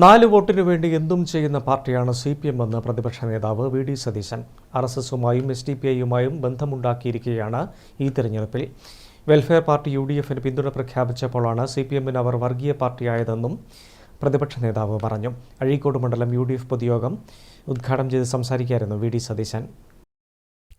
4 വോട്ടിനു വേണ്ടി എന്തും ചെയ്യുന്ന പാർട്ടിയാണ് CPM എന്ന് പ്രതിപക്ഷ നേതാവ് VD സതീശൻ. RSSുമായും SDPIയുമായും ബന്ധമുണ്ടാക്കിയിരിക്കുകയാണ് ഈ തെരഞ്ഞെടുപ്പിൽ. വെൽഫെയർ പാർട്ടി UDFന് പിന്തുണ പ്രഖ്യാപിച്ചപ്പോഴാണ് CPMന് അവർ വർഗീയ പാർട്ടിയായതെന്നും പ്രതിപക്ഷ നേതാവ് പറഞ്ഞു. അഴീക്കോട് മണ്ഡലം UDF പൊതുയോഗം ഉദ്ഘാടനം ചെയ്ത് സംസാരിക്കുകയായിരുന്നു VD സതീശൻ.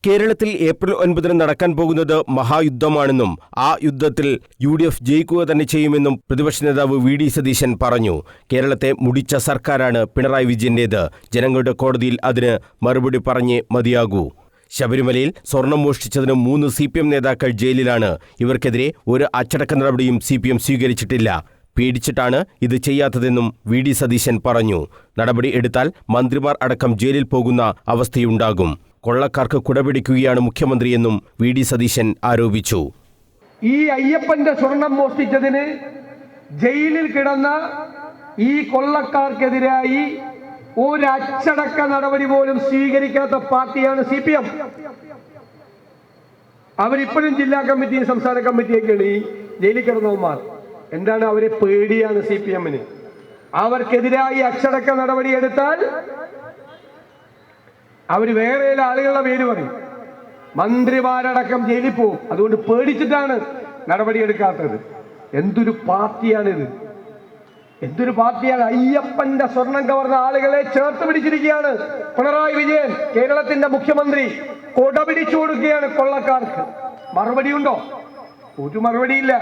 കേരളത്തിൽ ഏപ്രിൽ 9 നടക്കാൻ പോകുന്നത് മഹായുദ്ധമാണെന്നും ആ യുദ്ധത്തിൽ UDF ജയിക്കുക തന്നെ ചെയ്യുമെന്നും പ്രതിപക്ഷ നേതാവ് VD സതീശൻ പറഞ്ഞു. കേരളത്തെ മുടിച്ച സർക്കാരാണ് പിണറായി വിജയന്റേത്. ജനങ്ങളുടെ കോടതിയിൽ അതിന് മറുപടി പറഞ്ഞേ മതിയാകൂ. ശബരിമലയിൽ സ്വർണം മോഷ്ടിച്ചതിന് 3 CPM നേതാക്കൾ ജയിലിലാണ്. ഇവർക്കെതിരെ ഒരു അച്ചടക്ക നടപടിയും CPM സ്വീകരിച്ചിട്ടില്ല. പേടിച്ചിട്ടാണ് ഇത് ചെയ്യാത്തതെന്നും VD സതീശൻ പറഞ്ഞു. നടപടി എടുത്താൽ മന്ത്രിമാർ അടക്കം ജയിലിൽ പോകുന്ന അവസ്ഥയുണ്ടാകും. കൊള്ളക്കാർക്ക് കുടപിടിക്കുകയാണ് മുഖ്യമന്ത്രിയെന്നും VD സതീശൻ ആരോപിച്ചു. ഈ അയ്യപ്പന്റെ സ്വർണം മോഷ്ടിച്ചതിന് ജയിലിൽ കിടന്ന ഈ കൊള്ളക്കാർക്കെതിരായി ഒരു അച്ചടക്ക നടപടി പോലും സ്വീകരിക്കാത്ത പാർട്ടിയാണ് CPM. അവരിപ്പോഴും ജില്ലാ കമ്മിറ്റിയും സംസ്ഥാന കമ്മിറ്റിയൊക്കെയാണ് ഈ ജയിലിൽ കിടന്നവന്മാർ. എന്താണ്? അവരെ പേടിയാണ് CPMന്. അവർക്കെതിരായി അച്ചടക്ക നടപടി എടുത്താൽ അവർ വേറെ ആളുകളുടെ പേര് പറയും, മന്ത്രിമാരടക്കം ജയിലിൽ പോകും. അതുകൊണ്ട് പേടിച്ചിട്ടാണ് നടപടി എടുക്കാത്തത്. എന്തൊരു പാർട്ടിയാണിത്! എന്തൊരു പാർട്ടിയാണ്! അയ്യപ്പന്റെ സ്വർണം കവർന്ന ആളുകളെ ചേർത്ത് പിടിച്ചിരിക്കുകയാണ് പിണറായി വിജയൻ, കേരളത്തിന്റെ മുഖ്യമന്ത്രി. കൊട പിടിച്ചു കൊടുക്കുകയാണ് കൊള്ളക്കാർക്ക്. മറുപടിയുണ്ടോ? ഒരു മറുപടിയില്ല.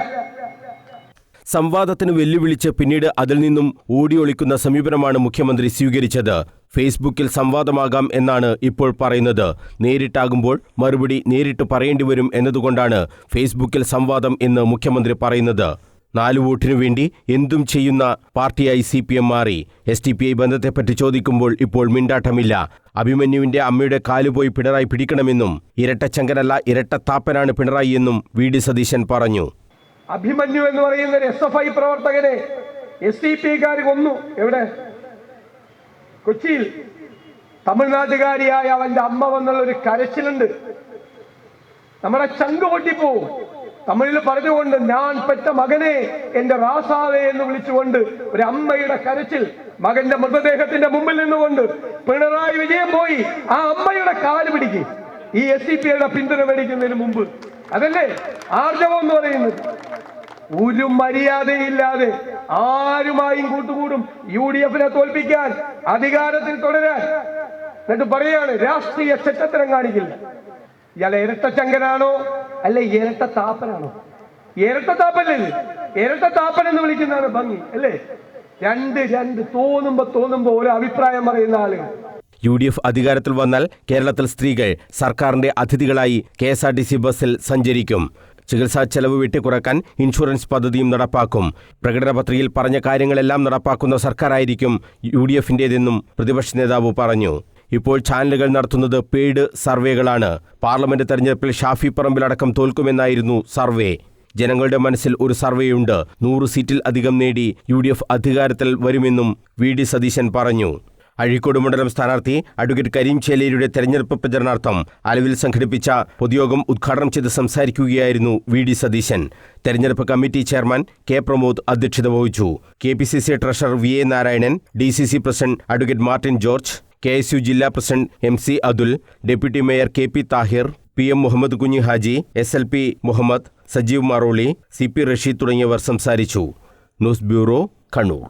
സംവാദത്തിന് വെല്ലുവിളിച്ച് പിന്നീട് അതിൽ നിന്നും ഓടിയൊളിക്കുന്ന സമീപനമാണ് മുഖ്യമന്ത്രി സ്വീകരിച്ചത്. ഫേസ്ബുക്കിൽ സംവാദമാകാം എന്നാണ് ഇപ്പോൾ പറയുന്നത്. നേരിട്ടാകുമ്പോൾ മറുപടി നേരിട്ട് പറയേണ്ടി വരും എന്നതുകൊണ്ടാണ് ഫേസ്ബുക്കിൽ സംവാദം എന്ന് മുഖ്യമന്ത്രി പറയുന്നത്. 4 വോട്ടിനു വേണ്ടി എന്തും ചെയ്യുന്ന പാർട്ടിയായി CPM മാറി. SDPI ബന്ധത്തെപ്പറ്റി ചോദിക്കുമ്പോൾ ഇപ്പോൾ മിണ്ടാട്ടമില്ല. അഭിമന്യുവിന്റെ അമ്മയുടെ കാലുപോയി പിണറായി പിടിക്കണമെന്നും ഇരട്ടച്ചങ്കനല്ല ഇരട്ടത്താപ്പനാണ് പിണറായി എന്നും VD സതീശൻ പറഞ്ഞു. അഭിമന്യു എന്ന് പറയുന്ന ഒരു SFI പ്രവർത്തകനെ SDPക്കാർ കൊന്നു. എവിടെ? കൊച്ചിയിൽ. തമിഴ്നാട്ടുകാരിയായ അവന്റെ അമ്മ വന്നുള്ള ഒരു കരച്ചിലുണ്ട്. നമ്മുടെ ചങ്ക് പൊട്ടിപ്പോവും. തമിഴിൽ പറഞ്ഞുകൊണ്ട്, ഞാൻ പെറ്റ മകനെ എന്റെ റാസാവേ എന്ന് വിളിച്ചുകൊണ്ട് ഒരു അമ്മയുടെ കരച്ചിൽ. മകന്റെ മൃതദേഹത്തിന്റെ മുമ്പിൽ നിന്നുകൊണ്ട് പിണറായി വിജയൻ പോയി ആ അമ്മയുടെ കാല് പിടിക്കും. ഈ SDPയുടെ പിന്തുണ മേടിക്കുന്നതിന് മുമ്പ്. അതല്ലേ ആർജവം എന്ന് പറയുന്നത്? ഒരു മര്യാദയില്ലാതെ ആരുമായും കൂട്ടുകൂടും UDFനെ തോൽപ്പിക്കാൻ, അധികാരത്തിൽ തുടരാൻ. എന്നിട്ട് പറയാണ് രാഷ്ട്രീയ ചെറ്റത്തരം കാണിക്കില്ല. ഇയാളെ ഇരട്ടച്ചങ്കനാണോ അല്ലെ ഇരട്ടത്താപ്പനാണോ? ഇരട്ടത്താപ്പല്ലേ ഇത്? ഇരട്ടത്താപ്പൻ എന്ന് വിളിക്കുന്നതാണ് ഭംഗി അല്ലേ? രണ്ട് തോന്നുമ്പോ ഒരു അഭിപ്രായം പറയുന്ന ആളുകൾ. UDF അധികാരത്തിൽ വന്നാൽ കേരളത്തിൽ സ്ത്രീകൾ സർക്കാരിന്റെ അതിഥികളായി KSRTC ബസ്സിൽ സഞ്ചരിക്കും. ചികിത്സാ ചെലവ് വെട്ടിക്കുറക്കാൻ ഇൻഷുറൻസ് പദ്ധതിയും നടപ്പാക്കും. പ്രകടന പത്രികയിൽ പറഞ്ഞ കാര്യങ്ങളെല്ലാം നടപ്പാക്കുന്ന സർക്കാരായിരിക്കും UDFന്റേതെന്നും പ്രതിപക്ഷ നേതാവ് പറഞ്ഞു. ഇപ്പോൾ ചാനലുകൾ നടത്തുന്നത് പെയ്ഡ് സർവേകളാണ്. പാർലമെന്റ് തെരഞ്ഞെടുപ്പിൽ ഷാഫി പറമ്പിലടക്കം തോൽക്കുമെന്നായിരുന്നു സർവേ. ജനങ്ങളുടെ മനസ്സിൽ ഒരു സർവേയുണ്ട്. 100 സീറ്റിൽ അധികം നേടി UDF അധികാരത്തിൽ വരുമെന്നും VD സതീശൻ പറഞ്ഞു. അഴീക്കോട് മണ്ഡലം സ്ഥാനാർത്ഥി അഡ്വക്കേറ്റ് കരീം ചേലേരിയുടെ തെരഞ്ഞെടുപ്പ് പ്രചരണാർത്ഥം ആലുവിൽ സംഘടിപ്പിച്ച പൊതുയോഗം ഉദ്ഘാടനം ചെയ്ത് സംസാരിക്കുകയായിരുന്നു VD സതീശൻ. തെരഞ്ഞെടുപ്പ് കമ്മിറ്റി ചെയർമാൻ K പ്രമോദ് അധ്യക്ഷത വഹിച്ചു. KPCC treasurer VA Narayanan, DCC president advocate Martin George, KSU ജില്ലാ president MC Athul, deputy mayor KP Thahir, PM Muhammad Kunhi Haji, SLP Muhammad, Sajeev Maroli, CP Rasheed തുടങ്ങിയവർ സംസാരിച്ചു. News bureau, Kannur.